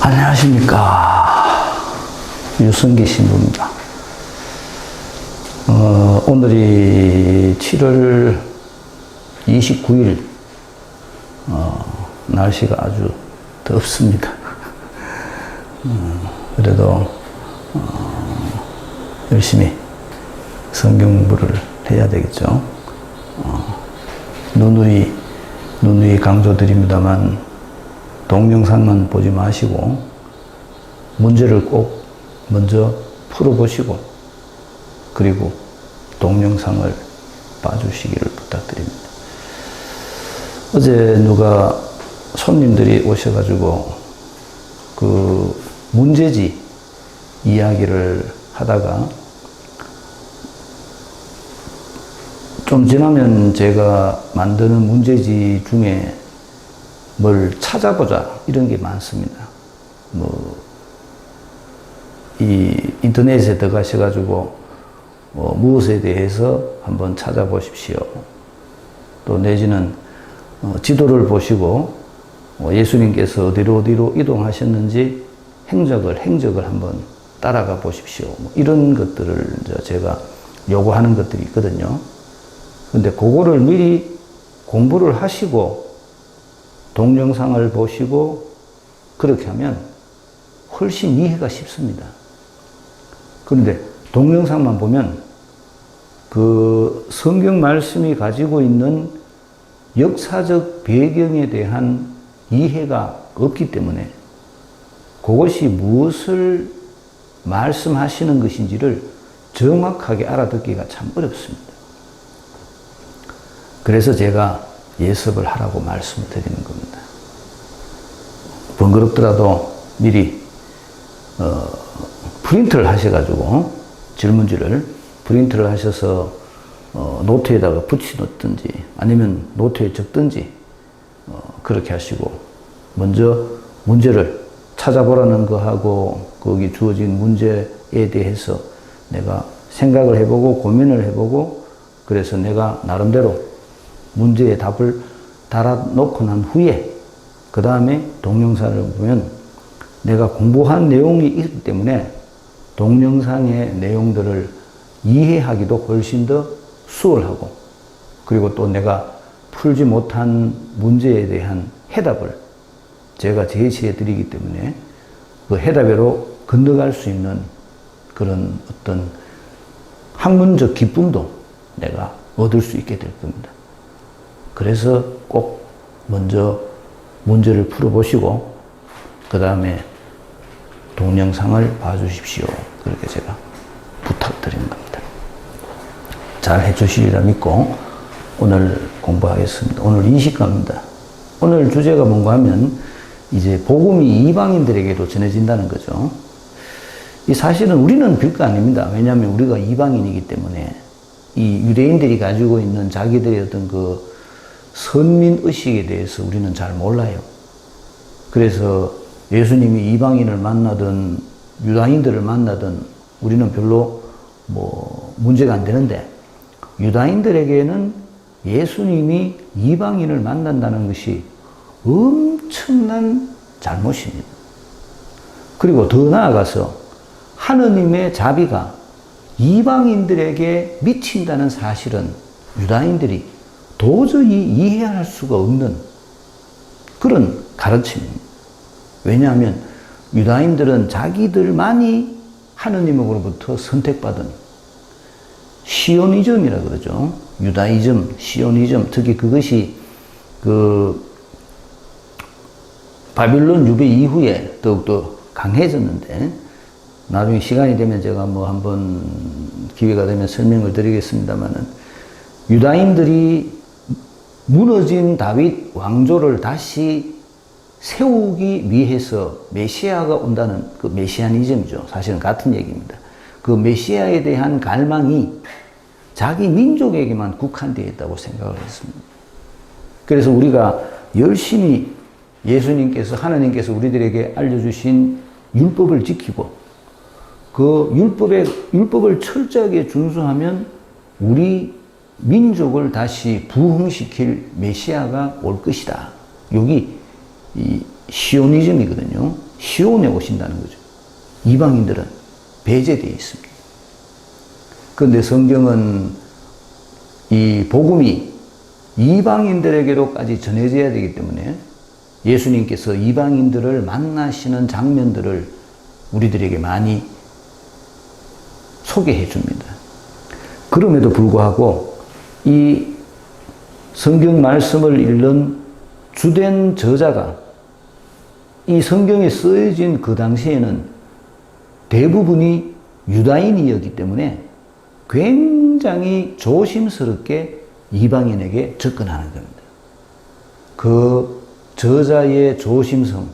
안녕하십니까. 유성기 신부입니다. 오늘이 7월 29일, 날씨가 아주 덥습니다. 그래도, 열심히 성경 공부를 해야 되겠죠. 누누이 강조드립니다만, 동영상만 보지 마시고, 문제를 꼭 먼저 풀어보시고, 그리고 동영상을 봐주시기를 부탁드립니다. 어제 누가 손님들이 오셔가지고, 그 문제지 이야기를 하다가, 좀 지나면 제가 만드는 문제지 중에 뭘 찾아보자 이런 게 많습니다. 이 인터넷에 들어가셔가지고 무엇에 대해서 한번 찾아보십시오. 또 내지는 지도를 보시고 예수님께서 어디로 이동하셨는지 행적을 한번 따라가 보십시오. 이런 것들을 제가 요구하는 것들이 있거든요. 근데 그거를 미리 공부를 하시고 동영상을 보시고 그렇게 하면 훨씬 이해가 쉽습니다. 그런데 동영상만 보면 그 성경 말씀이 가지고 있는 역사적 배경에 대한 이해가 없기 때문에 그것이 무엇을 말씀하시는 것인지를 정확하게 알아듣기가 참 어렵습니다. 그래서 제가 예습을 하라고 말씀을 드리는 겁니다. 번거롭더라도 미리 프린트를 하셔가지고 질문지를 프린트를 하셔서 노트에다가 붙여놓든지 아니면 노트에 적든지 그렇게 하시고 먼저 문제를 찾아보라는 거하고 거기 주어진 문제에 대해서 내가 생각을 해보고 고민을 해보고 그래서 내가 나름대로 문제의 답을 달아놓고 난 후에 그 다음에 동영상을 보면 내가 공부한 내용이 있기 때문에 동영상의 내용들을 이해하기도 훨씬 더 수월하고 그리고 또 내가 풀지 못한 문제에 대한 해답을 제가 제시해 드리기 때문에 그 해답으로 건너갈 수 있는 그런 어떤 학문적 기쁨도 내가 얻을 수 있게 될 겁니다. 그래서 꼭 먼저 문제를 풀어보시고 그 다음에 동영상을 봐주십시오. 그렇게 제가 부탁드리는 겁니다. 잘 해주시리라 믿고 오늘 공부하겠습니다. 오늘 인식과입니다. 오늘 주제가 뭔가 하면 이제 복음이 이방인들에게도 전해진다는 거죠. 이 사실은 우리는 별거 아닙니다. 왜냐하면 우리가 이방인이기 때문에 이 유대인들이 가지고 있는 자기들의 어떤 그 선민 의식에 대해서 우리는 잘 몰라요. 그래서 예수님이 이방인을 만나든 유다인들을 만나든 우리는 별로 문제가 안 되는데 유다인들에게는 예수님이 이방인을 만난다는 것이 엄청난 잘못입니다. 그리고 더 나아가서 하느님의 자비가 이방인들에게 미친다는 사실은 유다인들이 도저히 이해할 수가 없는 그런 가르침입니다. 왜냐하면 유다인들은 자기들만이 하느님으로부터 선택받은 시오니즘이라 그러죠. 유다이즘, 시오니즘, 특히 그것이 그 바빌론 유배 이후에 더욱더 강해졌는데 나중에 시간이 되면 제가 한번 기회가 되면 설명을 드리겠습니다만은 유다인들이 무너진 다윗 왕조를 다시 세우기 위해서 메시아가 온다는 그 메시아니즘이죠. 사실은 같은 얘기입니다. 그 메시아에 대한 갈망이 자기 민족에게만 국한되어 있다고 생각을 했습니다. 그래서 우리가 열심히 예수님께서 하나님께서 우리들에게 알려주신 율법을 지키고 그 율법을 철저하게 준수하면 우리 민족을 다시 부흥시킬 메시아가 올 것이다. 여기 이 시오니즘이거든요. 시온에 오신다는 거죠. 이방인들은 배제되어 있습니다. 그런데 성경은 이 복음이 이방인들에게로까지 전해져야 되기 때문에 예수님께서 이방인들을 만나시는 장면들을 우리들에게 많이 소개해 줍니다. 그럼에도 불구하고 이 성경 말씀을 읽는 주된 저자가 이 성경에 쓰여진 그 당시에는 대부분이 유다인이었기 때문에 굉장히 조심스럽게 이방인에게 접근하는 겁니다. 그 저자의 조심성,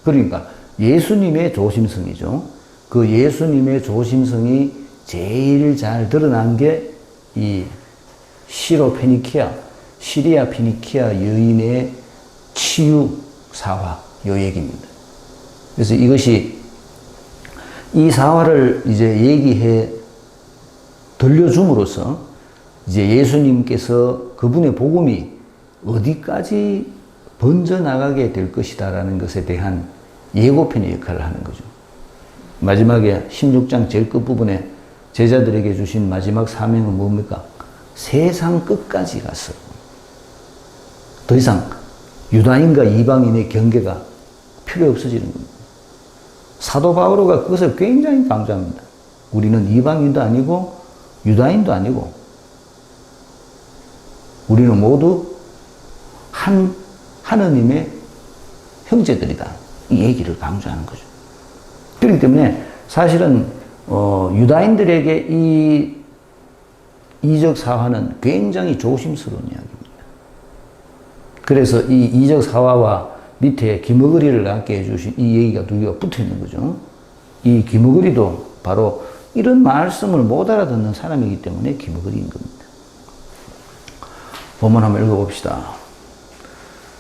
그러니까 예수님의 조심성이죠. 그 예수님의 조심성이 제일 잘 드러난 게 이 시리아 피니키아 여인의 치유 사화 요 얘기입니다. 그래서 이것이 이 사화를 이제 얘기해 들려줌으로써 이제 예수님께서 그분의 복음이 어디까지 번져나가게 될 것이다라는 것에 대한 예고편의 역할을 하는 거죠. 마지막에 16장 제일 끝부분에 제자들에게 주신 마지막 사명은 뭡니까? 세상 끝까지 가서 더 이상 유다인과 이방인의 경계가 필요 없어지는 겁니다. 사도 바오로가 그것을 굉장히 강조합니다. 우리는 이방인도 아니고 유다인도 아니고 우리는 모두 하느님의 형제들이다. 이 얘기를 강조하는 거죠. 그렇기 때문에 사실은 유다인들에게 이 이적 사화는 굉장히 조심스러운 이야기입니다. 그래서 이 이적 사화와 밑에 기머거리를 갖게 해주신 이 얘기가 두 개가 붙어 있는 거죠. 이 기머거리도 바로 이런 말씀을 못 알아듣는 사람이기 때문에 기머거리인 겁니다. 본문 한번 읽어봅시다.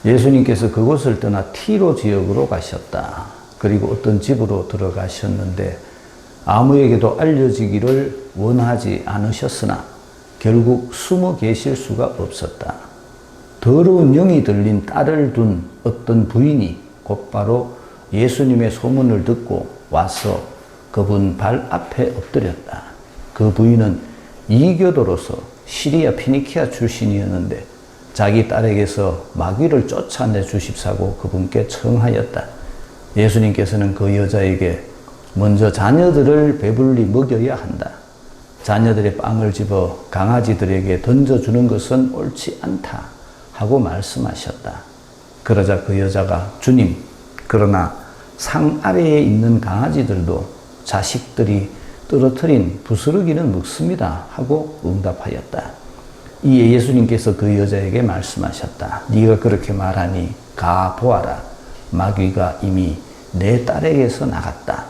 예수님께서 그곳을 떠나 티로 지역으로 가셨다. 그리고 어떤 집으로 들어가셨는데 아무에게도 알려지기를 원하지 않으셨으나 결국 숨어 계실 수가 없었다. 더러운 영이 들린 딸을 둔 어떤 부인이 곧바로 예수님의 소문을 듣고 와서 그분 발 앞에 엎드렸다. 그 부인은 이교도로서 시리아 피니키아 출신이었는데 자기 딸에게서 마귀를 쫓아내 주십사고 그분께 청하였다. 예수님께서는 그 여자에게 먼저 자녀들을 배불리 먹여야 한다. 자녀들의 빵을 집어 강아지들에게 던져주는 것은 옳지 않다 하고 말씀하셨다. 그러자 그 여자가 주님, 그러나 상 아래에 있는 강아지들도 자식들이 떨어뜨린 부스러기는 먹습니다 하고 응답하였다. 이에 예수님께서 그 여자에게 말씀하셨다. 네가 그렇게 말하니 가 보아라. 마귀가 이미 내 딸에게서 나갔다.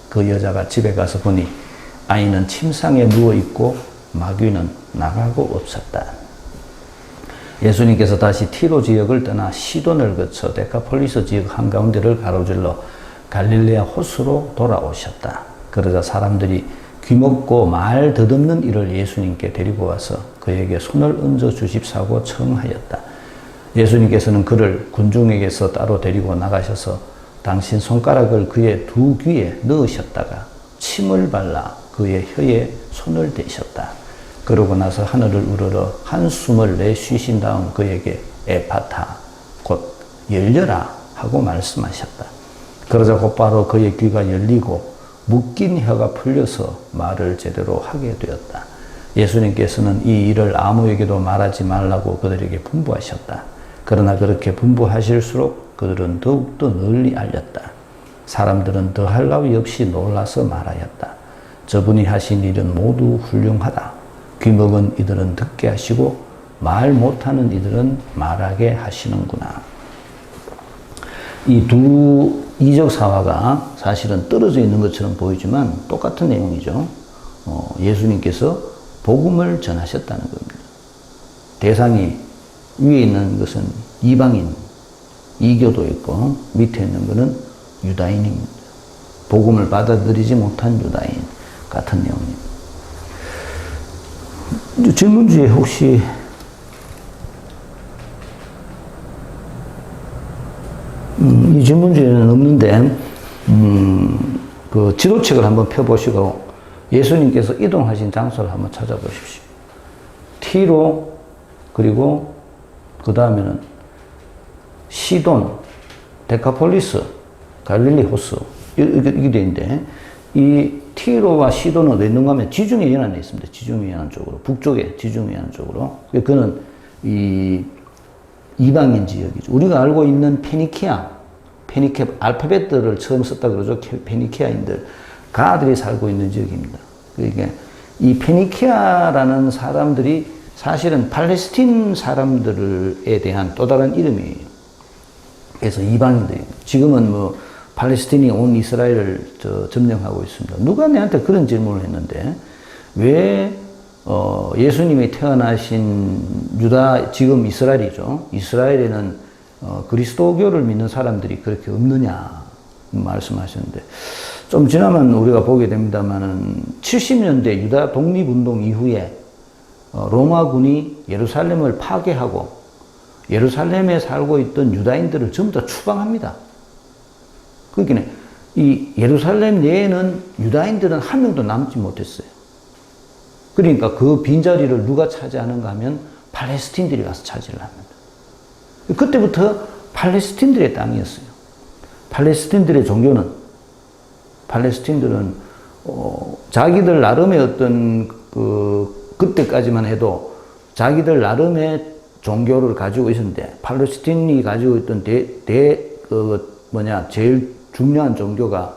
그 여자가 집에 가서 보니 아이는 침상에 누워있고 마귀는 나가고 없었다. 예수님께서 다시 티로 지역을 떠나 시돈을 거쳐 데카폴리스 지역 한가운데를 가로질러 갈릴레아 호수로 돌아오셨다. 그러자 사람들이 귀먹고 말 더듬는 이를 예수님께 데리고 와서 그에게 손을 얹어 주십사고 청하였다. 예수님께서는 그를 군중에게서 따로 데리고 나가셔서 당신 손가락을 그의 두 귀에 넣으셨다가 침을 발라 그의 혀에 손을 대셨다. 그러고 나서 하늘을 우러러 한숨을 내쉬신 다음 그에게 에파타, 곧 열려라 하고 말씀하셨다. 그러자 곧바로 그의 귀가 열리고 묶인 혀가 풀려서 말을 제대로 하게 되었다. 예수님께서는 이 일을 아무에게도 말하지 말라고 그들에게 분부하셨다. 그러나 그렇게 분부하실수록 그들은 더욱더 널리 알렸다. 사람들은 더할 나위 없이 놀라서 말하였다. 저분이 하신 일은 모두 훌륭하다. 귀먹은 이들은 듣게 하시고 말 못하는 이들은 말하게 하시는구나. 이 두 이적 사화가 사실은 떨어져 있는 것처럼 보이지만 똑같은 내용이죠. 예수님께서 복음을 전하셨다는 겁니다. 대상이 위에 있는 것은 이방인, 이교도였고 밑에 있는 것은 유다인입니다. 복음을 받아들이지 못한 유다인 같은 내용입니다. 질문지에 혹시 이 질문 중에는 없는데, 그 지도책을 한번 펴보시고 예수님께서 이동하신 장소를 한번 찾아보십시오. 티로, 그리고 그 다음에는 시돈, 데카폴리스, 갈릴리 호수, 이렇게 돼 있는데, 이 티로와 시돈은 어디 있는가 하면 지중해 연안에 있습니다. 지중해 연안 쪽으로, 북쪽에 지중해 연안 쪽으로. 그는 이 이방인 지역이죠. 우리가 알고 있는 페니키아 알파벳들을 처음 썼다 그러죠. 페니키아인들, 가들이 살고 있는 지역입니다. 그러니까 이 페니키아라는 사람들이 사실은 팔레스틴 사람들에 대한 또 다른 이름이에요. 그래서 이방인들, 지금은 뭐 팔레스틴이 온 이스라엘을 점령하고 있습니다. 누가 내한테 그런 질문을 했는데, 왜 예수님이 태어나신 유다, 지금 이스라엘이죠. 이스라엘에는 그리스도교를 믿는 사람들이 그렇게 없느냐 말씀하셨는데, 좀 지나면 우리가 보게 됩니다만은 70년대 유다 독립운동 이후에 로마군이 예루살렘을 파괴하고 예루살렘에 살고 있던 유다인들을 전부 다 추방합니다. 그러니까 이 예루살렘 내에는 유다인들은 한 명도 남지 못했어요. 그러니까 그 빈자리를 누가 차지하는가 하면 팔레스틴들이 가서 차지를 합니다. 그때부터 팔레스틴들의 땅이었어요. 팔레스틴들의 종교는, 팔레스틴들은 자기들 나름의 어떤 그때까지만 해도 자기들 나름의 종교를 가지고 있었는데, 팔레스틴이 가지고 있던 제일 중요한 종교가,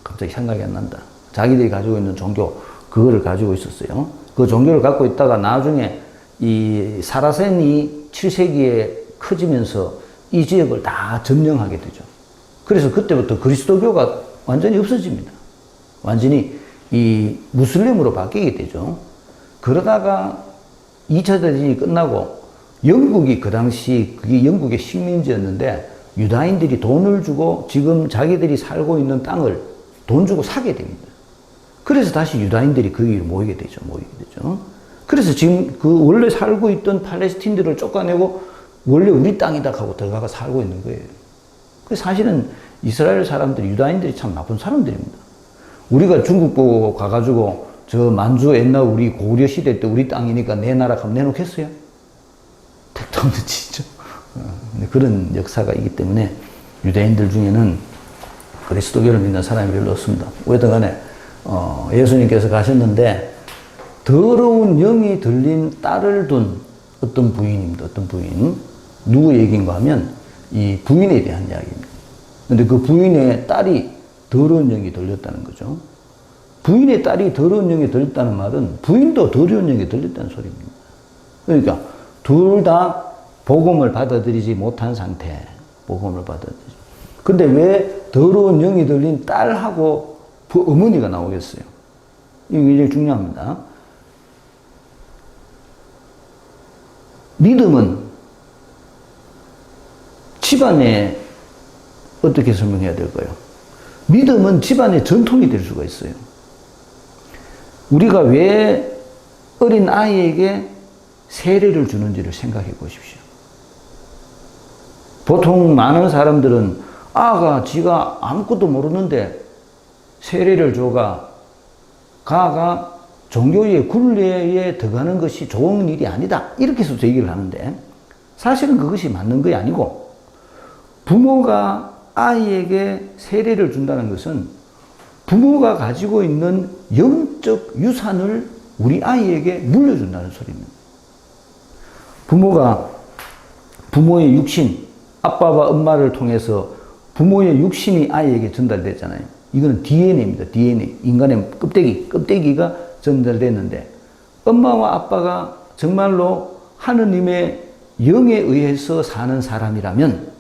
갑자기 생각이 안 난다. 자기들이 가지고 있는 종교, 그거를 가지고 있었어요. 그 종교를 갖고 있다가 나중에 이 사라센이 7세기에 커지면서 이 지역을 다 점령하게 되죠. 그래서 그때부터 그리스도교가 완전히 없어집니다. 완전히 이 무슬림으로 바뀌게 되죠. 그러다가 2차 대전이 끝나고 영국이 그 당시 그게 영국의 식민지였는데, 유다인들이 돈을 주고 지금 자기들이 살고 있는 땅을 돈 주고 사게 됩니다. 그래서 다시 유다인들이 거기로 모이게 되죠. 그래서 지금 그 원래 살고 있던 팔레스틴들을 쫓아내고 원래 우리 땅이다 하고 들어가서 살고 있는 거예요. 그 사실은 이스라엘 사람들이, 유다인들이 참 나쁜 사람들입니다. 우리가 중국 보고 가가지고 저 만주 옛날 우리 고려 시대 때 우리 땅이니까 내 나라 가면 내놓겠어요? 택도 없는 짓이죠. 그런 역사가 있기 때문에 유대인들 중에는 그리스도교를 믿는 사람이 별로 없습니다. 어쨌든 간에 예수님께서 가셨는데 더러운 영이 들린 딸을 둔 어떤 부인입니다. 어떤 부인. 누구 얘기인가 하면 이 부인에 대한 이야기입니다. 근데 그 부인의 딸이 더러운 영이 들렸다는 거죠. 부인의 딸이 더러운 영이 들렸다는 말은 부인도 더러운 영이 들렸다는 소리입니다. 그러니까 둘 다 복음을 받아들이지 못한 상태. 복음을 받아들이지. 근데 왜 더러운 영이 들린 딸하고 어머니가 나오겠어요? 이게 굉장히 중요합니다. 믿음은 집안에 어떻게 설명해야 될까요? 믿음은 집안의 전통이 될 수가 있어요. 우리가 왜 어린 아이에게 세례를 주는지를 생각해 보십시오. 보통 많은 사람들은 아가 지가 아무것도 모르는데 세례를 줘가 가가 종교의 굴레에 들어가는 것이 좋은 일이 아니다. 이렇게 해서 얘기를 하는데, 사실은 그것이 맞는 것이 아니고, 부모가 아이에게 세례를 준다는 것은 부모가 가지고 있는 영적 유산을 우리 아이에게 물려준다는 소리입니다. 부모가 부모의 육신, 아빠와 엄마를 통해서 부모의 육신이 아이에게 전달됐잖아요. 이거는 DNA입니다. DNA. 인간의 껍데기가 전달됐는데, 엄마와 아빠가 정말로 하느님의 영에 의해서 사는 사람이라면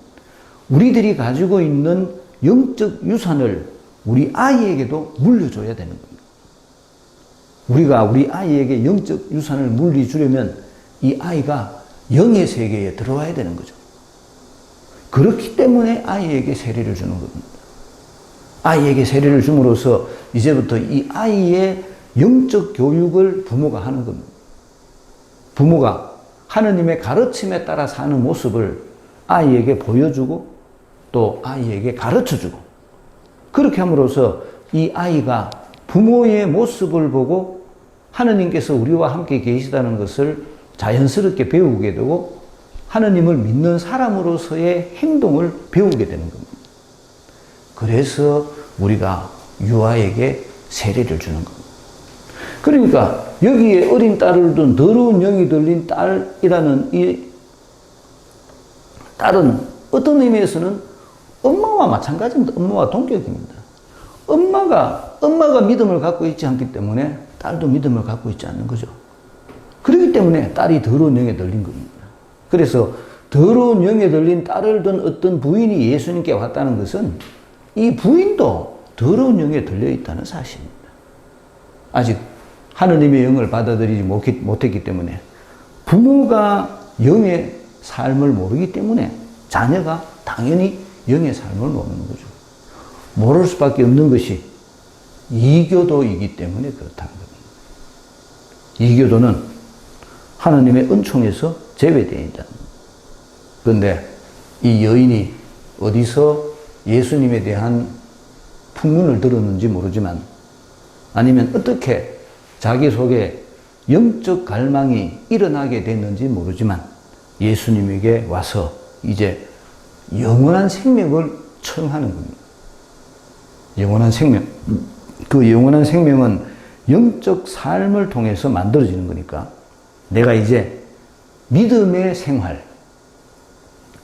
우리들이 가지고 있는 영적 유산을 우리 아이에게도 물려줘야 되는 겁니다. 우리가 우리 아이에게 영적 유산을 물려주려면 이 아이가 영의 세계에 들어와야 되는 거죠. 그렇기 때문에 아이에게 세례를 주는 겁니다. 아이에게 세례를 줌으로써 이제부터 이 아이의 영적 교육을 부모가 하는 겁니다. 부모가 하느님의 가르침에 따라 사는 모습을 아이에게 보여주고 또 아이에게 가르쳐주고 그렇게 함으로써 이 아이가 부모의 모습을 보고 하느님께서 우리와 함께 계시다는 것을 자연스럽게 배우게 되고 하느님을 믿는 사람으로서의 행동을 배우게 되는 겁니다. 그래서 우리가 유아에게 세례를 주는 겁니다. 그러니까 여기에 어린 딸을 둔 더러운 영이 들린 딸이라는 이 딸은 어떤 의미에서는 엄마와 마찬가지입니다. 엄마와 동격입니다. 엄마가 믿음을 갖고 있지 않기 때문에 딸도 믿음을 갖고 있지 않는 거죠. 그렇기 때문에 딸이 더러운 영에 들린 겁니다. 그래서 더러운 영에 들린 딸을 둔 어떤 부인이 예수님께 왔다는 것은 이 부인도 더러운 영에 들려 있다는 사실입니다. 아직 하느님의 영을 받아들이지 못했기 때문에 부모가 영의 삶을 모르기 때문에 자녀가 당연히 영의 삶을 모르는 거죠. 모를 수밖에 없는 것이 이교도이기 때문에 그렇다는 겁니다. 이교도는 하나님의 은총에서 제외되어 있다. 그런데 이 여인이 어디서 예수님에 대한 풍문을 들었는지 모르지만 아니면 어떻게 자기 속에 영적 갈망이 일어나게 됐는지 모르지만 예수님에게 와서 이제 영원한 생명을 청하는 겁니다. 영원한 생명. 그 영원한 생명은 영적 삶을 통해서 만들어지는 거니까 내가 이제 믿음의 생활,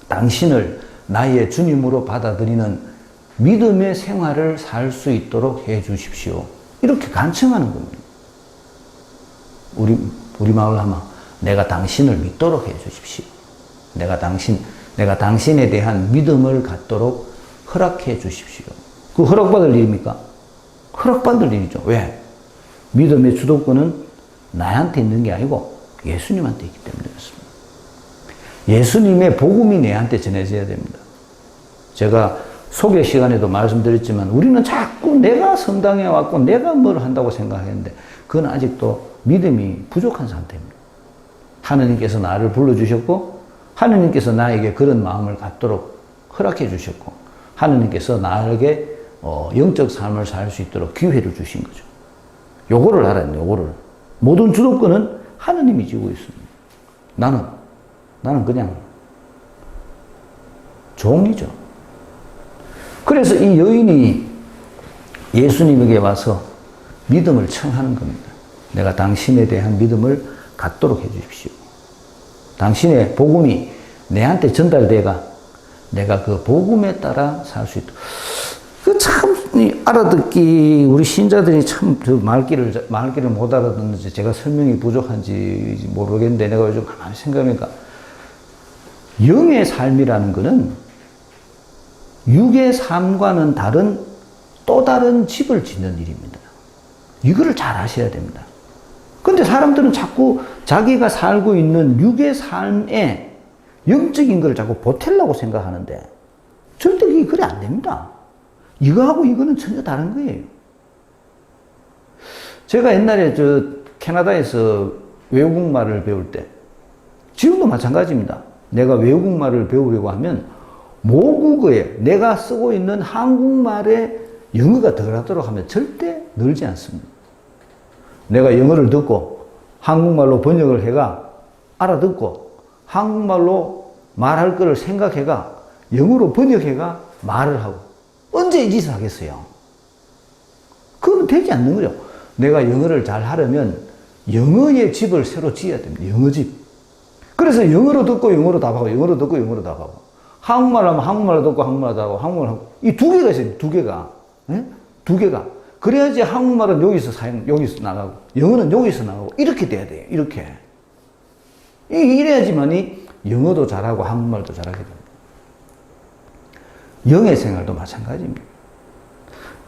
당신을 나의 주님으로 받아들이는 믿음의 생활을 살 수 있도록 해 주십시오. 이렇게 간청하는 겁니다. 우리 마을 하면 내가 당신을 믿도록 해 주십시오. 내가 당신에 대한 믿음을 갖도록 허락해 주십시오. 그 허락받을 일입니까? 허락받을 일이죠. 왜? 믿음의 주도권은 나한테 있는 게 아니고 예수님한테 있기 때문에 그렇습니다. 예수님의 복음이 내한테 전해져야 됩니다. 제가 소개 시간에도 말씀드렸지만 우리는 자꾸 내가 성당에 왔고 내가 뭘 한다고 생각했는데 그건 아직도 믿음이 부족한 상태입니다. 하느님께서 나를 불러주셨고 하느님께서 나에게 그런 마음을 갖도록 허락해 주셨고 하느님께서 나에게 영적 삶을 살 수 있도록 기회를 주신 거죠. 요거를 알아야 돼요. 요거를. 모든 주도권은 하느님이 지고 있습니다. 나는 그냥 종이죠. 그래서 이 여인이 예수님에게 와서 믿음을 청하는 겁니다. 내가 당신에 대한 믿음을 갖도록 해 주십시오. 당신의 복음이 내한테 전달돼가 내가 그 복음에 따라 살 수 있도록. 그 참 알아듣기 우리 신자들이 참 말귀를 못 알아듣는지 제가 설명이 부족한지 모르겠는데 내가 요즘 가만히 생각하니까 영의 삶이라는 것은 육의 삶과는 다른 또 다른 집을 짓는 일입니다. 이거를 잘 아셔야 됩니다. 그런데 사람들은 자꾸 자기가 살고 있는 육의 삶에 영적인 걸 자꾸 보태려고 생각하는데 절대 그게 그래 안 됩니다. 이거하고 이거는 전혀 다른 거예요. 제가 옛날에 캐나다에서 외국말을 배울 때 지금도 마찬가지입니다. 내가 외국말을 배우려고 하면 모국어에 내가 쓰고 있는 한국말에 영어가 들어가도록 하면 절대 늘지 않습니다. 내가 영어를 듣고 한국말로 번역을 해가 알아듣고 한국말로 말할 거를 생각해가 영어로 번역해가 말을 하고 언제 이 짓을 하겠어요? 그건 되지 않는 거죠. 내가 영어를 잘 하려면 영어의 집을 새로 지어야 됩니다. 영어 집. 그래서 영어로 듣고 영어로 답하고 영어로 듣고 영어로 답하고 한국말 하면 한국말로 듣고 한국말로 답하고 한국말 하고 이 두 개가 있어요. 두 개가. 네? 두 개가. 그래야지 한국말은 여기서 나가고 영어는 여기서 나가고 이렇게 돼야 돼요. 이렇게. 이래야지만이 영어도 잘하고 한국말도 잘하게 됩니다. 영의 생활도 마찬가지입니다.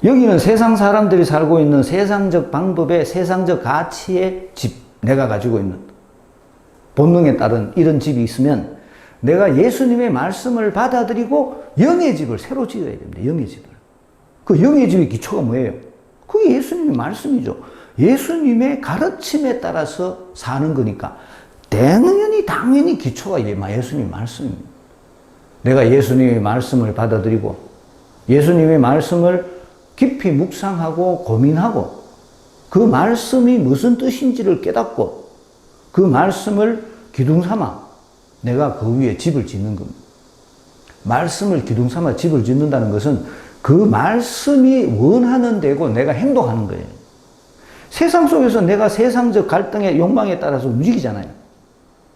여기는 세상 사람들이 살고 있는 세상적 방법의 세상적 가치의 집, 내가 가지고 있는 본능에 따른 이런 집이 있으면 내가 예수님의 말씀을 받아들이고 영의 집을 새로 지어야 됩니다. 영의 집을. 그 영의 집의 기초가 뭐예요? 그게 예수님의 말씀이죠. 예수님의 가르침에 따라서 사는 거니까 당연히 기초가 예수님의 말씀입니다. 내가 예수님의 말씀을 받아들이고 예수님의 말씀을 깊이 묵상하고 고민하고 그 말씀이 무슨 뜻인지를 깨닫고 그 말씀을 기둥 삼아 내가 그 위에 집을 짓는 겁니다. 말씀을 기둥 삼아 집을 짓는다는 것은 그 말씀이 원하는 대로 내가 행동하는 거예요. 세상 속에서 내가 세상적 갈등의 욕망에 따라서 움직이잖아요.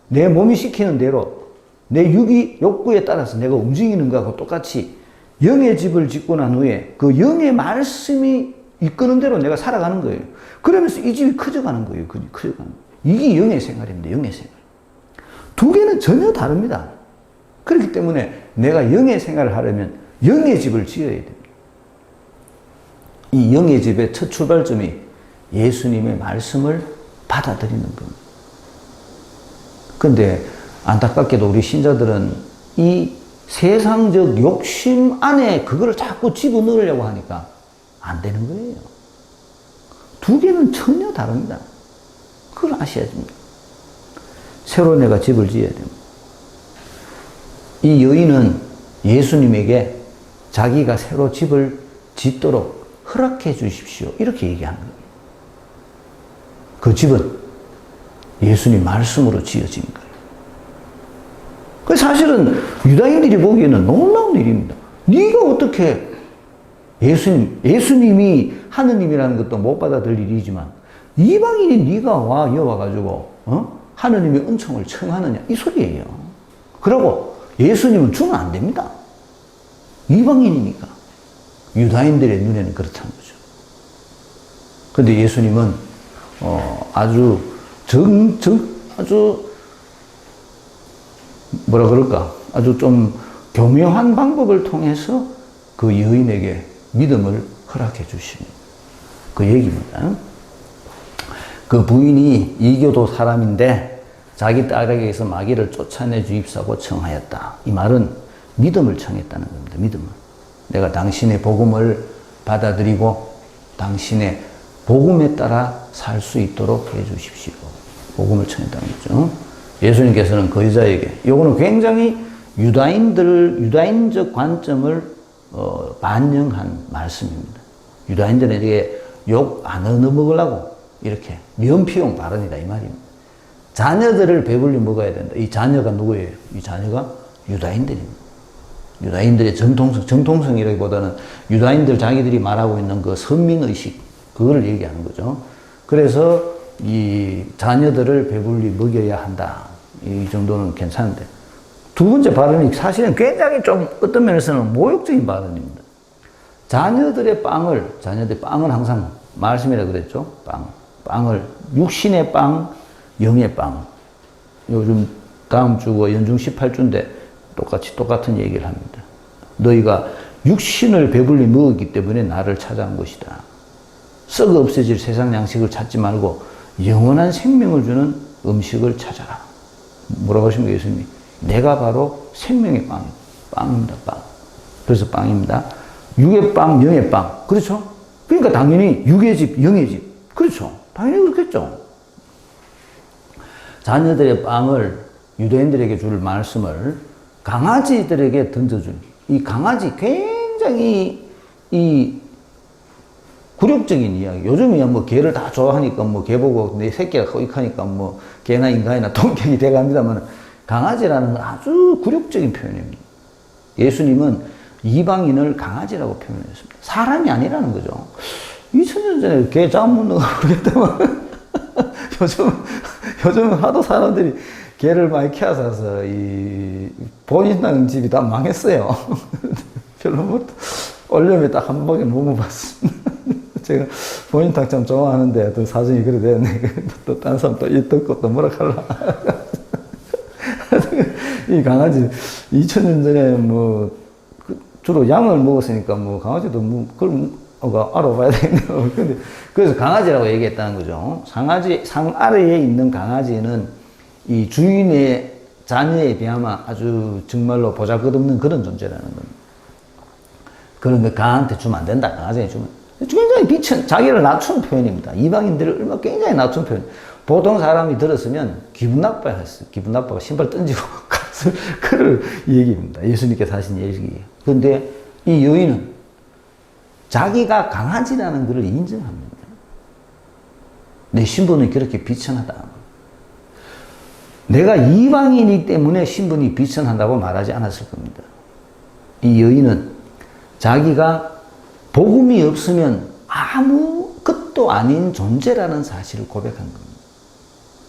내 몸이 시키는 대로 내 육이 욕구에 따라서 내가 움직이는 것하고 똑같이 영의 집을 짓고 난 후에 그 영의 말씀이 이끄는 대로 내가 살아가는 거예요. 그러면서 이 집이 커져가는 거예요. 커져가는 거예요. 이게 영의 생활입니다. 영의 생활. 두 개는 전혀 다릅니다. 그렇기 때문에 내가 영의 생활을 하려면 영의 집을 지어야 됩니다. 이 영의 집의 첫 출발점이 예수님의 말씀을 받아들이는 겁니다. 그런데 안타깝게도 우리 신자들은 이 세상적 욕심 안에 그걸 자꾸 집어넣으려고 하니까 안 되는 거예요. 두 개는 전혀 다릅니다. 그걸 아셔야 됩니다. 새로 내가 집을 지어야 됩니다. 이 여인은 예수님에게 자기가 새로 집을 짓도록 허락해 주십시오. 이렇게 얘기하는 거예요. 그 집은 예수님 말씀으로 지어진 거예요. 그 사실은 유다인들이 보기에는 놀라운 일입니다. 네가 어떻게 예수님이 하느님이라는 것도 못 받아들일 일이지만 이방인이 네가 와가지고 하느님의 은총을 청하느냐 이 소리예요. 그리고 예수님은 주면 안 됩니다. 이방인이니까. 유다인들의 눈에는 그렇다는 거죠. 그런데 예수님은 아주 뭐라 그럴까? 아주 좀 교묘한 방법을 통해서 그 여인에게 믿음을 허락해 주시는 그 얘기입니다. 그 부인이 이교도 사람인데 자기 딸에게서 마귀를 쫓아내 주입사고 청하였다. 이 말은 믿음을 청했다는 겁니다. 믿음을. 내가 당신의 복음을 받아들이고 당신의 복음에 따라 살 수 있도록 해 주십시오. 복음을 청했다는 거죠. 예수님께서는 그 여자에게, 이거는 굉장히 유다인적 관점을 반영한 말씀입니다. 유다인들에게 욕 안 얻어먹으려고 이렇게 면피용 발언이다 이 말입니다. 자녀들을 배불리 먹어야 된다. 이 자녀가 누구예요? 이 자녀가 유다인들입니다. 유다인들의 정통성이라기보다는 유다인들 자기들이 말하고 있는 그 선민의식, 그걸 얘기하는 거죠. 그래서 이 자녀들을 배불리 먹여야 한다. 이 정도는 괜찮은데. 두 번째 발언이 사실은 굉장히 좀 어떤 면에서는 모욕적인 발언입니다. 자녀들의 빵을 항상 말씀이라 그랬죠. 빵을, 육신의 빵, 영의 빵. 요즘 다음 주가 연중 18주인데 똑같은 얘기를 합니다. 너희가 육신을 배불리 먹었기 때문에 나를 찾아온 것이다. 썩어 없어질 세상 양식을 찾지 말고 영원한 생명을 주는 음식을 찾아라. 뭐라고 하십니까, 예수님이? 내가 바로 생명의 빵입니다, 빵. 그래서 빵입니다. 육의 빵, 영의 빵. 그렇죠? 그러니까 당연히 육의 집, 영의 집. 그렇죠? 당연히 그렇겠죠. 자녀들의 빵을 유대인들에게 줄 말씀을 강아지들에게 던져준 이 강아지 굉장히 이 굴욕적인 이야기. 요즘이야 뭐 개를 다 좋아하니까 뭐 개 보고 내 새끼가 거익하니까 뭐 개나 인간이나 동격이 돼갑니다만 강아지라는 건 아주 굴욕적인 표현입니다. 예수님은 이방인을 강아지라고 표현했습니다. 사람이 아니라는 거죠. 2000년 전에 개 잡는 거 모르겠다만 요즘 하도 사람들이 개를 많이 키워서 이 본인당 집이 다 망했어요. 별로 뭐 올려면 딱 한 번에 못 먹어봤습니다. 제가 본인당 참 좋아하는데 또 사정이 그래 됐네. 또 다른 사람 또 이 듣고 또 뭐라 할라. 이 강아지 2000년 전에 뭐 주로 양을 먹었으니까 뭐 강아지도 뭐 그걸 알아봐야 되겠네요. 근데 그래서 강아지라고 얘기했다는 거죠. 상 아래에 있는 강아지는 이 주인의 자녀에 비하면 아주 정말로 보잘것없는 그런 존재라는 겁니다. 그런 거 강한테 주면 안 된다. 강아지에 주면 굉장히 자기를 낮춘 표현입니다. 이방인들을 얼마나 굉장히 낮춘 표현. 보통 사람이 들었으면 기분 나빠야 했어요. 기분 나빠가 신발 던지고 가서 그럴 얘기입니다. 예수님께서 하신 얘기. 그런데 이 여인은 자기가 강아지라는 것을 인정합니다. 내 신분은 그렇게 비천하다. 내가 이방인이기 때문에 신분이 비천하다고 말하지 않았을 겁니다. 이 여인은 자기가 복음이 없으면 아무것도 아닌 존재라는 사실을 고백한 겁니다.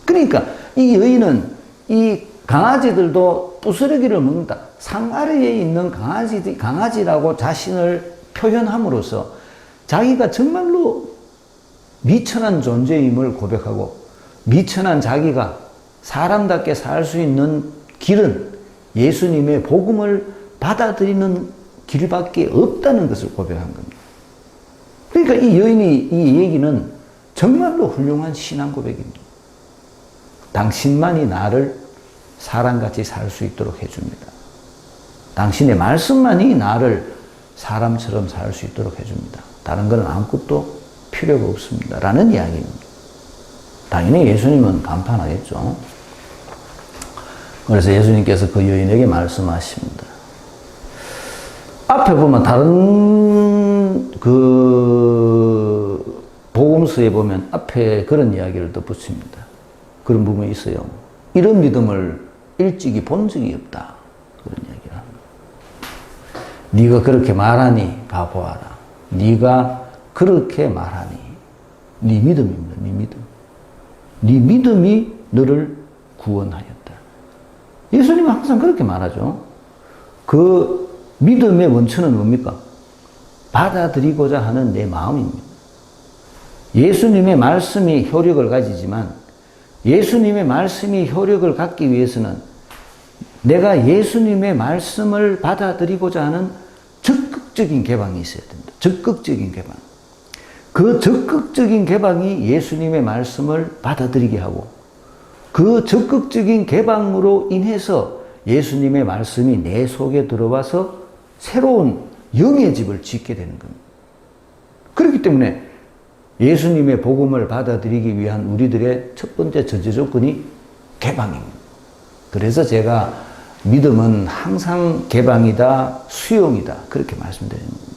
그러니까 이 여인은 이 강아지들도 부스러기를 먹는다. 상 아래에 있는 강아지라고 자신을 표현함으로써 자기가 정말로 미천한 존재임을 고백하고 미천한 자기가 사람답게 살 수 있는 길은 예수님의 복음을 받아들이는 길밖에 없다는 것을 고백한 겁니다. 그러니까 이 여인이 이 얘기는 정말로 훌륭한 신앙 고백입니다. 당신만이 나를 사람같이 살 수 있도록 해줍니다. 당신의 말씀만이 나를 사람처럼 살 수 있도록 해줍니다. 다른 건 아무것도 필요가 없습니다. 라는 이야기입니다. 당연히 예수님은 간판하겠죠. 그래서 예수님께서 그 여인에게 말씀하십니다. 앞에 보면 다른 그 복음서에 보면 앞에 그런 이야기를 또 붙입니다. 그런 부분이 있어요. 이런 믿음을 일찍이 본 적이 없다. 그런 이야기를 합니다. 네가 그렇게 말하니 가보아라. 네가 그렇게 말하니 네 믿음입니다. 네 믿음. 네 믿음이 너를 구원하였다. 예수님은 항상 그렇게 말하죠. 그 믿음의 원천은 뭡니까? 받아들이고자 하는 내 마음입니다. 예수님의 말씀이 효력을 가지지만 예수님의 말씀이 효력을 갖기 위해서는 내가 예수님의 말씀을 받아들이고자 하는 적극적인 개방이 있어야 됩니다. 적극적인 개방. 그 적극적인 개방이 예수님의 말씀을 받아들이게 하고 그 적극적인 개방으로 인해서 예수님의 말씀이 내 속에 들어와서 새로운 영의 집을 짓게 되는 겁니다. 그렇기 때문에 예수님의 복음을 받아들이기 위한 우리들의 첫 번째 전제 조건이 개방입니다. 그래서 제가 믿음은 항상 개방이다, 수용이다 그렇게 말씀드리는 겁니다.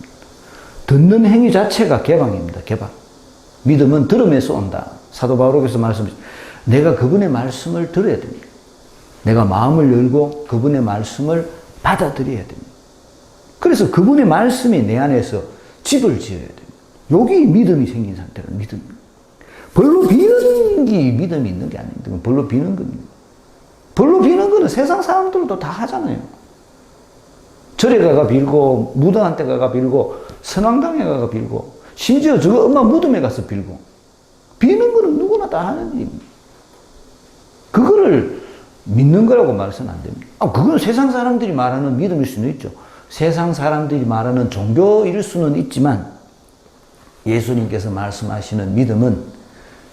듣는 행위 자체가 개방입니다. 개방. 믿음은 들음에서 온다. 사도 바울께서 말씀하셨습니다. 내가 그분의 말씀을 들어야 됩니다. 내가 마음을 열고 그분의 말씀을 받아들여야 됩니다. 그래서 그분의 말씀이 내 안에서 집을 지어야 됩니다. 여기 믿음이 생긴 상태는 믿음입니다. 벌로 비는 게 믿음이 있는 게 아닙니다. 벌로 비는 겁니다. 벌로 비는 거는 세상 사람들도 다 하잖아요. 절에 가가 빌고 무당한테 가가 빌고 선왕당에 가가 빌고 심지어 저거 엄마 무덤에 가서 빌고 비는 거는 누구나 다 하는 일입니다. 그거를 믿는 거라고 말해서는 안 됩니다. 그건 세상 사람들이 말하는 믿음일 수는 있죠. 세상 사람들이 말하는 종교일 수는 있지만 예수님께서 말씀하시는 믿음은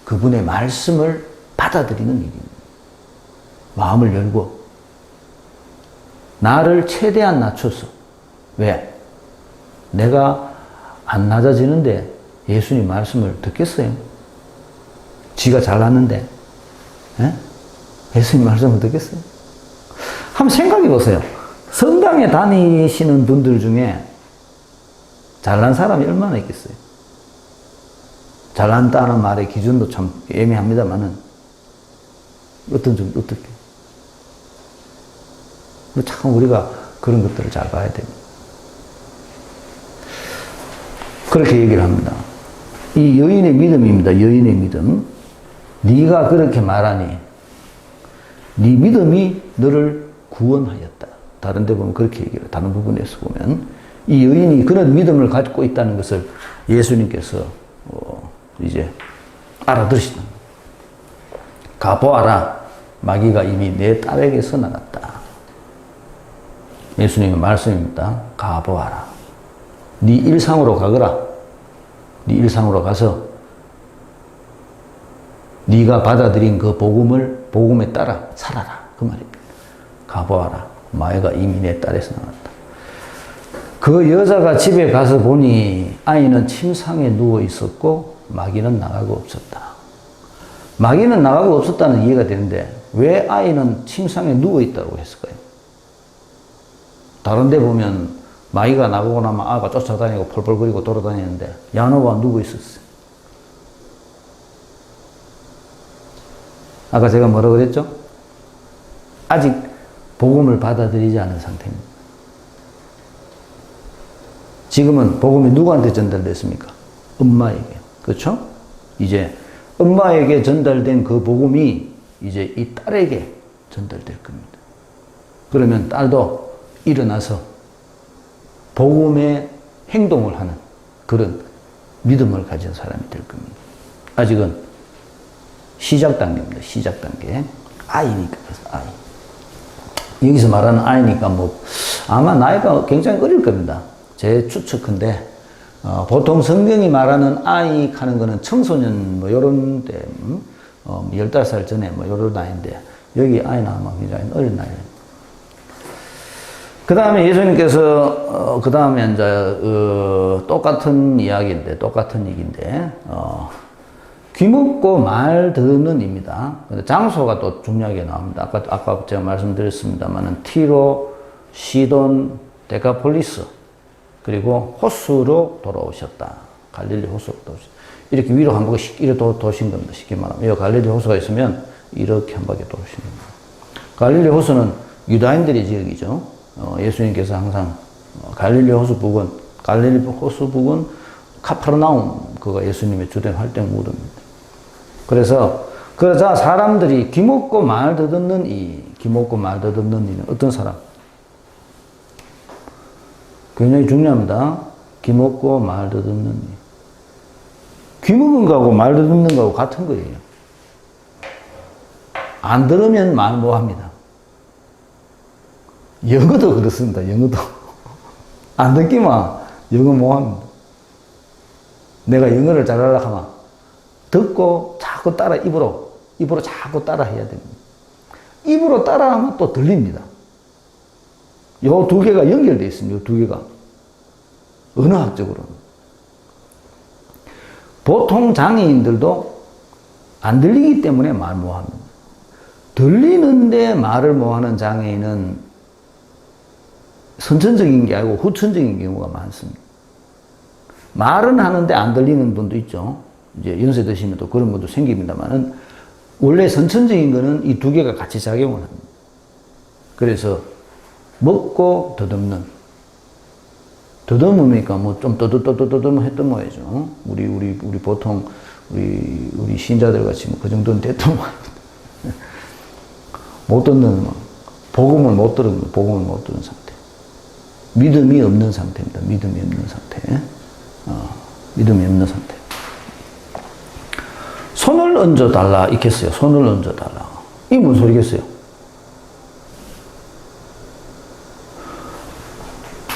그분의 말씀을 받아들이는 일입니다. 마음을 열고 나를 최대한 낮춰서 왜? 내가 안 낮아지는데 예수님 말씀을 듣겠어요? 지가 잘났는데 예수님 말씀을 듣겠어요? 한번 생각해 보세요. 성당에 다니시는 분들 중에 잘난 사람이 얼마나 있겠어요? 잘난다는 말의 기준도 참 애매합니다만은 어떻게? 참 우리가 그런 것들을 잘 봐야 됩니다. 그렇게 얘기를 합니다. 이 여인의 믿음입니다. 여인의 믿음. 네가 그렇게 말하니 네 믿음이 너를 구원하였다. 다른 데 보면 그렇게 얘기해요. 다른 부분에서 보면 이 여인이 그런 믿음을 가지고 있다는 것을 예수님께서 이제 알아들으시는 거예요. 가보아라. 마귀가 이미 내 딸에게서 나갔다. 예수님의 말씀입니다. 가보아라. 네 일상으로 가거라. 네 일상으로 가서 네가 받아들인 그 복음에 따라 살아라. 그 말입니다. 가보아라. 마귀가 이미 내 딸에서 나갔다. 그 여자가 집에 가서 보니 아이는 침상에 누워 있었고 마귀는 나가고 없었다. 마귀는 나가고 없었다는 이해가 되는데 왜 아이는 침상에 누워 있다고 했을까요? 다른 데 보면 마이가 나고 나면 아가 쫓아다니고 펄펄거리고 돌아다니는데 야노가 누구 있었어요? 아까 제가 뭐라 그랬죠? 아직 복음을 받아들이지 않은 상태입니다. 지금은 복음이 누구한테 전달됐습니까? 엄마에게. 그렇죠? 이제 엄마에게 전달된 그 복음이 이제 이 딸에게 전달될 겁니다. 그러면 딸도 일어나서 복음의 행동을 하는 그런 믿음을 가진 사람이 될 겁니다. 아직은 시작 단계입니다. 시작 단계. 아이니까, 아이. 여기서 말하는 아이니까 뭐, 아마 나이가 굉장히 어릴 겁니다. 제 추측인데, 보통 성경이 말하는 아이 하는 거는 청소년 뭐, 요런 때, 15살 전에 뭐, 요런 나이인데, 여기 아이는 아마 굉장히 어린 나이예요. 그 다음에 예수님께서, 그 다음에 이제, 똑같은 이야기인데, 똑같은 얘기인데, 귀먹고 말 듣는 입니다. 근데 장소가 또 중요하게 나옵니다. 아까 제가 말씀드렸습니다만은 티로, 시돈, 데카폴리스, 그리고 호수로 돌아오셨다. 갈릴리 호수로 돌아오셨다. 이렇게 위로 한 바퀴 이렇게 도신 겁니다. 쉽게 말하면. 이 갈릴리 호수가 있으면 이렇게 한 바퀴 도신 겁니다. 갈릴리 호수는 유다인들의 지역이죠. 예수님께서 항상 갈릴리 호수 부근, 갈릴리 호수 부근 카파르나움, 그가 예수님의 주된 활동 무도입니다. 그러자 사람들이 귀먹고 말 더듬는 귀먹고 말 더듬는 이는 어떤 사람? 굉장히 중요합니다. 귀먹고 말 더듬는 이. 귀먹은 거하고 말 더듬는 거하고 같은 거예요. 안 들으면 말 못합니다. 영어도 그렇습니다. 영어도. 안 듣기만 영어 못합니다. 내가 영어를 잘하려고 하면 듣고 자꾸 따라 입으로 자꾸 따라 해야 됩니다. 입으로 따라하면 또 들립니다. 요 두 개가 연결되어 있습니다. 요 두 개가. 언어학적으로는. 보통 장애인들도 안 들리기 때문에 말 못합니다. 들리는데 말을 못하는 장애인은 선천적인 게 아니고 후천적인 경우가 많습니다. 말은 하는데 안 들리는 분도 있죠. 이제 연세 드시면 또 그런 것도 생깁니다만은 원래 선천적인 거는 이 두 개가 같이 작용을 합니다. 그래서 먹고 더듬으니까 뭐 좀 떠듬 했던 모양이죠. 우리 보통 우리 신자들 같이 뭐 그 정도는 됐던 모양입니다. 못 듣는 복음을 못 들은 상태. 믿음이 없는 상태입니다. 믿음이 없는 상태. 믿음이 없는 상태. 손을 얹어달라, 있겠어요. 손을 얹어달라. 이게 뭔 소리겠어요?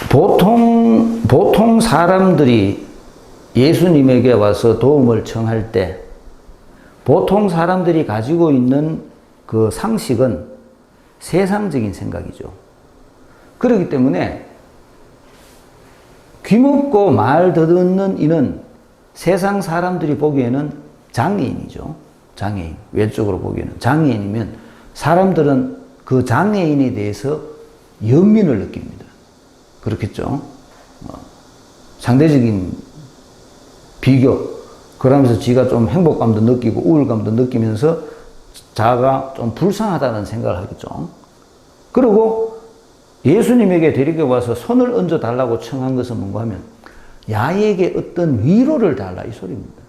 보통 사람들이 예수님에게 와서 도움을 청할 때, 보통 사람들이 가지고 있는 그 상식은 세상적인 생각이죠. 그렇기 때문에 귀먹고 말 더듬는 이는 세상 사람들이 보기에는 장애인이죠. 장애인. 외적으로 보기에는. 장애인이면 사람들은 그 장애인에 대해서 연민을 느낍니다. 그렇겠죠. 상대적인 비교. 그러면서 지가 좀 행복감도 느끼고 우울감도 느끼면서 자아가 좀 불쌍하다는 생각을 하겠죠. 그리고 예수님에게 데리고 와서 손을 얹어 달라고 청한 것은 뭔가 하면 야에게 어떤 위로를 달라 이 소리입니다.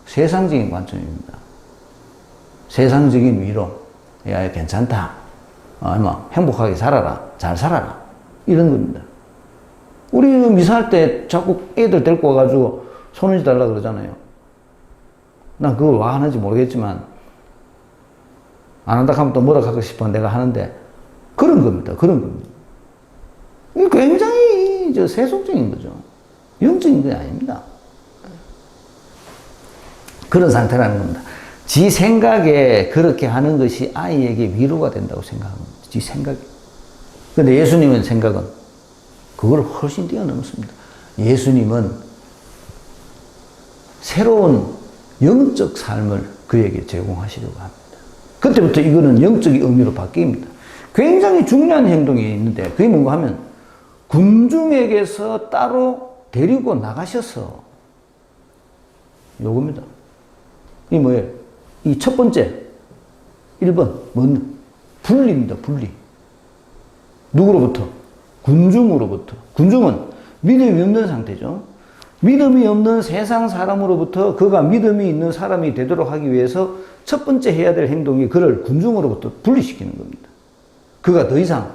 세상적인 관점입니다. 세상적인 위로. 야, 괜찮다. 아니면 행복하게 살아라. 잘 살아라. 이런 겁니다. 우리 미사할 때 자꾸 애들 데리고 와가지고 손을 달라 그러잖아요. 난 그걸 왜 하는지 모르겠지만 안 한다 하면 또 뭐라 하고 싶어 내가 하는데 그런 겁니다. 그런 겁니다. 굉장히 세속적인 거죠. 영적인 게 아닙니다. 그런 상태라는 겁니다. 지 생각에 그렇게 하는 것이 아이에게 위로가 된다고 생각합니다. 지 생각에. 근데 예수님의 생각은 그걸 훨씬 뛰어넘습니다. 예수님은 새로운 영적 삶을 그에게 제공하시려고 합니다. 그때부터 이거는 영적인 의미로 바뀝니다. 굉장히 중요한 행동이 있는데 그게 뭔가 하면 군중에게서 따로 데리고 나가셔서 요겁니다. 이 뭐예요? 이 첫 번째 1번 뭔? 분리입니다. 분리. 누구로부터? 군중으로부터. 군중은 믿음이 없는 상태죠. 믿음이 없는 세상 사람으로부터 그가 믿음이 있는 사람이 되도록 하기 위해서 첫 번째 해야 될 행동이 그를 군중으로부터 분리시키는 겁니다. 그가 더 이상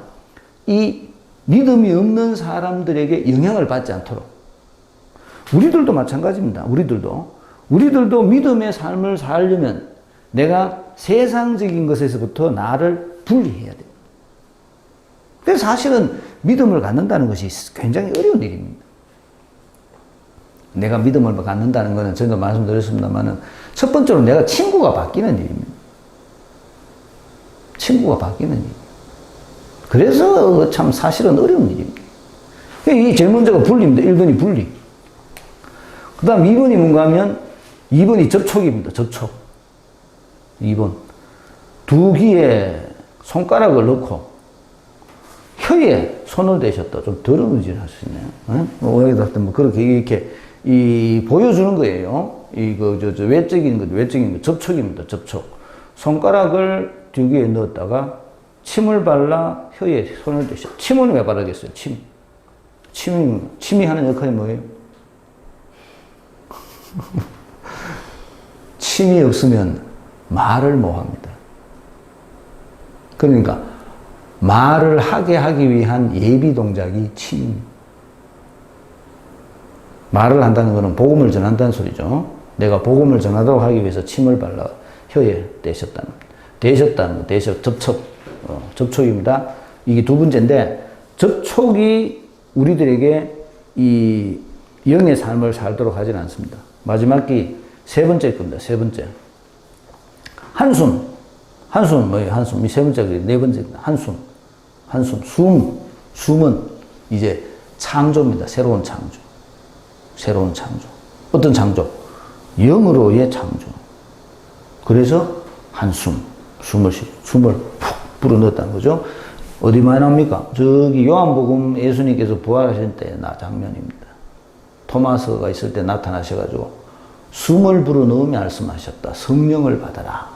이 믿음이 없는 사람들에게 영향을 받지 않도록. 우리들도 마찬가지입니다. 우리들도 믿음의 삶을 살려면 내가 세상적인 것에서부터 나를 분리해야 돼요. 그래서 사실은 믿음을 갖는다는 것이 굉장히 어려운 일입니다. 내가 믿음을 갖는다는 것은 전에도 말씀드렸습니다만은 첫 번째로 내가 친구가 바뀌는 일입니다. 친구가 바뀌는 일. 그래서 참 사실은 어려운 일입니다. 이 제일 먼저가 분리입니다. 1번이 분리. 그 다음 2번이 뭔가 하면 2번이 접촉입니다. 접촉. 2번. 두 귀에 손가락을 넣고 혀에 손을 대셨다. 좀 더러운 짓을 할 수 있네요. 오해가 뭐 그렇게 이렇게 보여주는 거예요. 외적인 거, 접촉입니다. 접촉. 손가락을 두 귀에 넣었다가 침을 발라 혀에 손을 대셔. 침은 왜 바르겠어요? 침이 하는 역할이 뭐예요? 침이 없으면 말을 못 합니다. 그러니까 말을 하게 하기 위한 예비 동작이 침입니다. 말을 한다는 것은 복음을 전한다는 소리죠. 내가 복음을 전하도록 하기 위해서 침을 발라 혀에 대셨다는 거, 접촉입니다. 이게 두 번째인데, 접촉이 우리들에게 이 영의 삶을 살도록 하지는 않습니다. 마지막이 세 번째 겁니다. 세 번째. 한숨은 뭐예요? 한숨. 이 세 번째가 네 번째입니다. 한숨. 숨은 이제 창조입니다. 새로운 창조. 어떤 창조? 영으로의 창조. 그래서 숨을 푹 불어넣었다는 거죠. 어디 많이 나옵니까? 저기 요한복음 예수님께서 부활하실 때 장면입니다. 토마스가 있을 때 나타나셔가지고 숨을 불어넣으며 말씀하셨다. 성령을 받아라.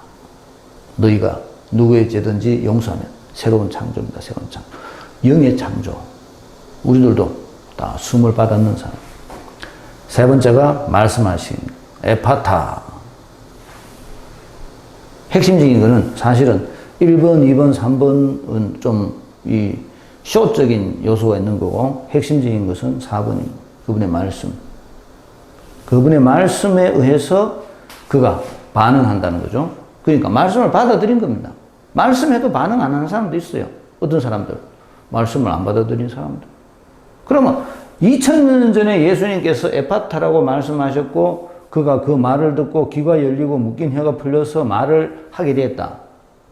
너희가 누구의 죄든지 용서하면 새로운 창조입니다. 새로운 창조. 영의 창조. 우리들도 다 숨을 받았는 사람. 세 번째가 말씀하신 에파타. 핵심적인 것은 사실은 1번, 2번, 3번은 좀 이 쇼적인 요소가 있는 거고 핵심적인 것은 4번입니다. 그분의 말씀. 그분의 말씀에 의해서 그가 반응한다는 거죠. 그러니까 말씀을 받아들인 겁니다. 말씀해도 반응 안 하는 사람도 있어요. 어떤 사람들? 말씀을 안 받아들인 사람들. 그러면 2000년 전에 예수님께서 에파타라고 말씀하셨고 그가 그 말을 듣고 귀가 열리고 묶인 혀가 풀려서 말을 하게 됐다.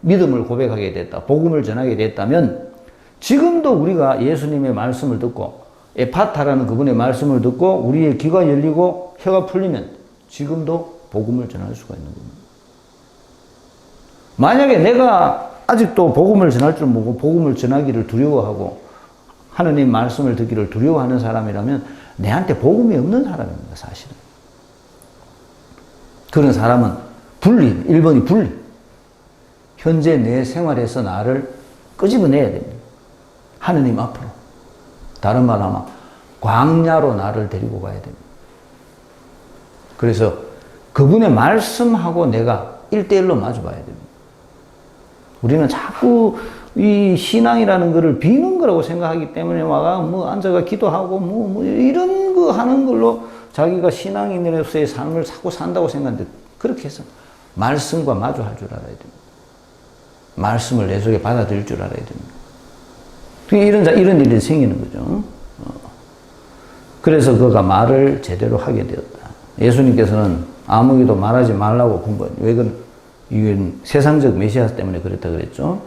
믿음을 고백하게 됐다. 복음을 전하게 됐다면 지금도 우리가 예수님의 말씀을 듣고 에파타라는 그분의 말씀을 듣고 우리의 귀가 열리고 혀가 풀리면 지금도 복음을 전할 수가 있는 겁니다. 만약에 내가 아직도 복음을 전할 줄 모르고 복음을 전하기를 두려워하고 하느님 말씀을 듣기를 두려워하는 사람이라면 내한테 복음이 없는 사람입니다. 사실은. 그런 사람은 1번이 분리. 현재 내 생활에서 나를 끄집어내야 됩니다. 하느님 앞으로. 다른 말로 하면 광야로 나를 데리고 가야 됩니다. 그래서 그분의 말씀하고 내가 1대1로 마주봐야 됩니다. 우리는 자꾸 이 신앙이라는 것을 비는 거라고 생각하기 때문에 앉아가 기도하고 이런 거 하는 걸로 자기가 신앙인으로서의 삶을 자꾸 산다고 생각하는데 그렇게 해서 말씀과 마주할 줄 알아야 됩니다. 말씀을 내 속에 받아들일 줄 알아야 됩니다. 이런 일이 생기는 거죠. 그래서 그가 말을 제대로 하게 되었다. 예수님께서는 아무에게도 말하지 말라고 군거예요. 왜 이건 세상적 메시아 때문에 그랬다 그랬죠.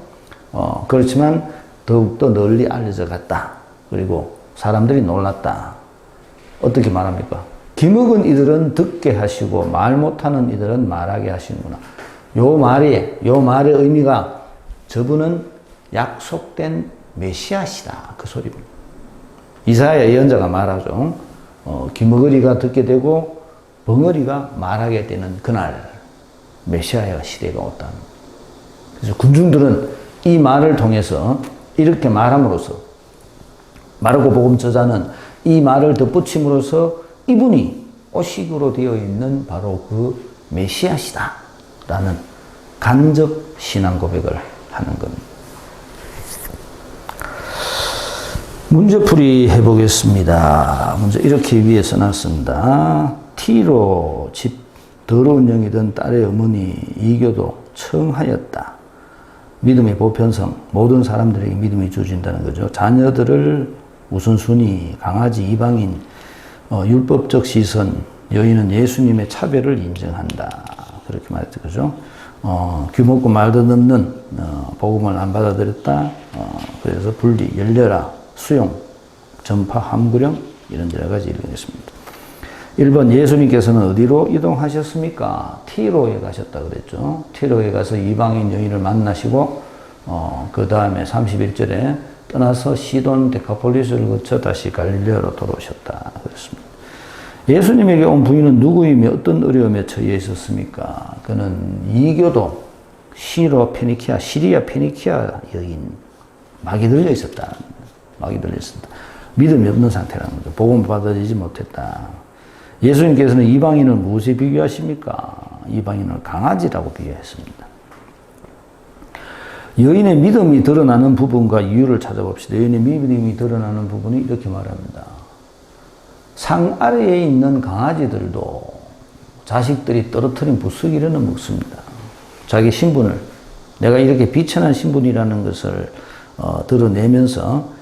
그렇지만 더욱더 널리 알려져 갔다. 그리고 사람들이 놀랐다. 어떻게 말합니까? 귀먹은 이들은 듣게 하시고 말 못하는 이들은 말하게 하시는구나. 요 말의 의미가 저분은 약속된 메시아시다. 그 소리입니다. 이사야 예언자가 말하죠. 귀머거리가 듣게 되고 벙어리가 말하게 되는 그날 메시아의 시대가 왔다. 그래서 군중들은 이 말을 통해서 이렇게 말함으로써 마르고 복음 저자는 이 말을 덧붙임으로써 이분이 오식으로 되어 있는 바로 그 메시아시다 라는 간접 신앙 고백을 하는 겁니다. 문제풀이 해보겠습니다. 먼저 이렇게 위에 써놨습니다. 티로 집 더러운 영이 든 딸의 어머니 이교도 청하였다. 믿음의 보편성, 모든 사람들에게 믿음이 주어진다는 거죠. 자녀들을 우선순위, 강아지, 이방인, 율법적 시선, 여인은 예수님의 차별을 인정한다. 그렇게 말했죠. 그죠? 귀먹고 말도 없는 복음을 안 받아들였다. 그래서 분리, 열려라, 수용, 전파, 함구령 이런 여러 가지 읽겠습니다. 1번 예수님께서는 어디로 이동하셨습니까? 티로에 가셨다 그랬죠. 티로에 가서 이방인 여인을 만나시고 그 다음에 31절에 떠나서 시돈 데카폴리스를 거쳐 다시 갈릴레아로 돌아오셨다 그랬습니다. 예수님에게 온 부인은 누구이며 어떤 어려움에 처해 있었습니까? 그는 이교도 시리아 페니키아 여인 막이 들려 있었다. 막이 들려 있었다. 믿음이 없는 상태라는 거죠. 복음을 받아들이지 못했다. 예수님께서는 이방인을 무엇에 비교하십니까? 이방인을 강아지라고 비교했습니다. 여인의 믿음이 드러나는 부분과 이유를 찾아봅시다. 여인의 믿음이 드러나는 부분이 이렇게 말합니다. 상 아래에 있는 강아지들도 자식들이 떨어뜨린 부스러기는 먹습니다. 자기 신분을, 내가 이렇게 비천한 신분이라는 것을 드러내면서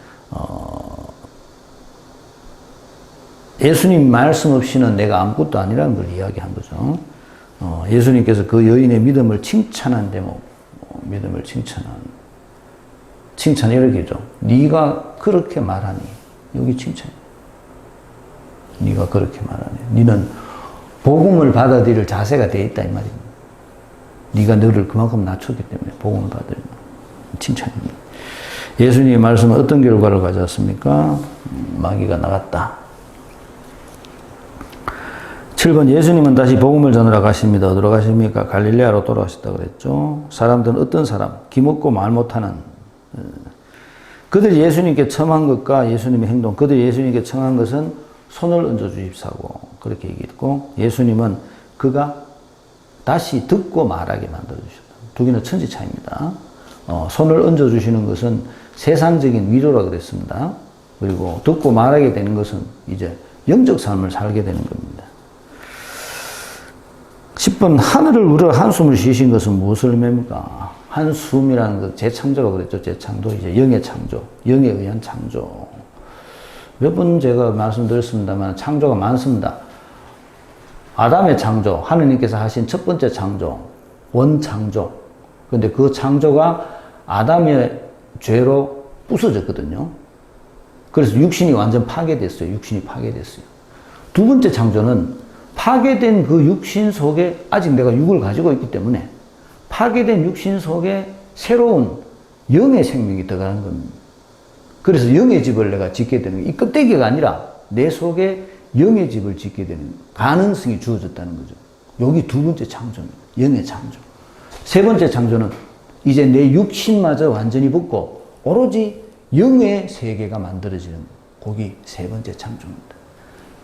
예수님 말씀 없이는 내가 아무것도 아니라는 걸 이야기한 거죠. 예수님께서 그 여인의 믿음을 칭찬한 대목, 믿음을 칭찬 이렇게죠. 네가 그렇게 말하니, 여기 칭찬. 네가 그렇게 말하니, 네는 복음을 받아들일 자세가 되어 있다 이 말입니다. 네가 너를 그만큼 낮췄기 때문에 복음을 받으려 칭찬입니다. 예수님의 말씀은 어떤 결과를 가져왔습니까? 마귀가 나갔다. 7번 예수님은 다시 복음을 전하러 가십니다. 어디로 가십니까? 갈릴레아로 돌아가셨다 그랬죠. 사람들은 어떤 사람? 기먹고 말 못하는 그들이 예수님께 청한 것과 예수님의 행동, 그들이 예수님께 청한 것은 손을 얹어 주십사고 그렇게 얘기했고, 예수님은 그가 다시 듣고 말하게 만들어 주셨다. 두 개는 천지 차이입니다. 손을 얹어 주시는 것은 세상적인 위로라 그랬습니다. 그리고 듣고 말하게 되는 것은 이제 영적 삶을 살게 되는 겁니다. 10번 하늘을 우러 한숨을 쉬신 것은 무엇을 의미합니까? 한숨이라는 것, 재창조라고 그랬죠. 재창조, 이제 영의 창조, 영에 의한 창조. 몇 번 제가 말씀드렸습니다만 창조가 많습니다. 아담의 창조, 하느님께서 하신 첫 번째 창조, 원창조. 근데 그 창조가 아담의 죄로 부서졌거든요. 그래서 육신이 완전 파괴됐어요. 육신이 파괴됐어요. 두 번째 창조는 파괴된 그 육신 속에 아직 내가 육을 가지고 있기 때문에 파괴된 육신 속에 새로운 영의 생명이 들어가는 겁니다. 그래서 영의 집을 내가 짓게 되는 거예요. 이 껍데기가 아니라 내 속에 영의 집을 짓게 되는 가능성이 주어졌다는 거죠. 여기 두 번째 창조입니다. 영의 창조. 세 번째 창조는 이제 내 육신마저 완전히 벗고 오로지 영의 세계가 만들어지는 거기 세 번째 창조입니다.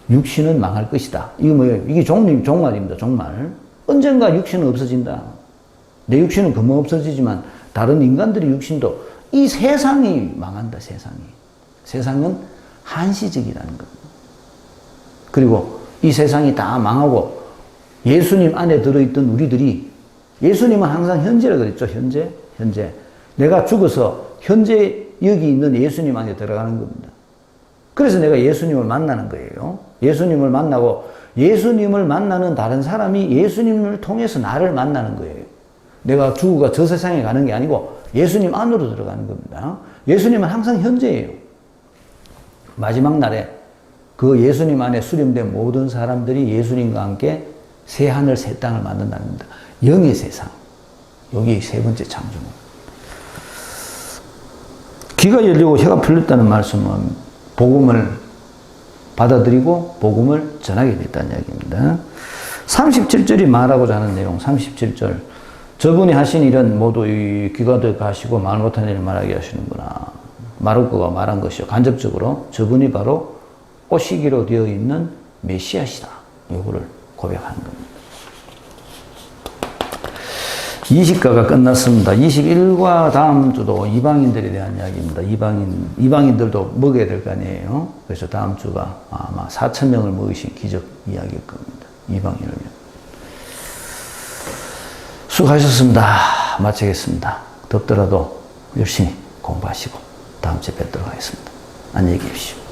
육신은 망할 것이다. 이거 뭐예요? 이게 종말입니다. 종말. 언젠가 육신은 없어진다. 내 육신은 금방 없어지지만 다른 인간들의 육신도 이 세상이 망한다. 세상은 한시적이라는 겁니다. 그리고 이 세상이 다 망하고 예수님 안에 들어있던 우리들이, 예수님은 항상 현재라 그랬죠. 현재. 내가 죽어서 현재 여기 있는 예수님 안에 들어가는 겁니다. 그래서 내가 예수님을 만나는 거예요. 예수님을 만나고 예수님을 만나는 다른 사람이 예수님을 통해서 나를 만나는 거예요. 내가 죽어가 저 세상에 가는 게 아니고 예수님 안으로 들어가는 겁니다. 예수님은 항상 현재예요. 마지막 날에 그 예수님 안에 수렴된 모든 사람들이 예수님과 함께 새 하늘 새 땅을 만든다는 겁니다. 영의 세상. 여기 세 번째 창조입니다. 귀가 열리고 혀가 풀렸다는 말씀은 복음을 받아들이고 복음을 전하게 됐다는 이야기입니다. 37절이 말하고자 하는 내용, 37절. 저분이 하신 일은 모두 이 귀가 되게 하시고 말 못한 일을 말하게 하시는구나. 말할 거가 말한 것이요. 간접적으로 저분이 바로 오시기로 되어 있는 메시아시다. 이거를 고백하는 겁니다. 20가가 끝났습니다. 21과 다음 주도 이방인들에 대한 이야기입니다. 이방인들도 먹여야 될 거 아니에요. 그래서 다음 주가 아마 4,000명을 먹이신 기적 이야기일 겁니다. 이방인을 위한. 수고하셨습니다. 마치겠습니다. 덥더라도 열심히 공부하시고 다음 주에 뵙도록 하겠습니다. 안녕히 계십시오.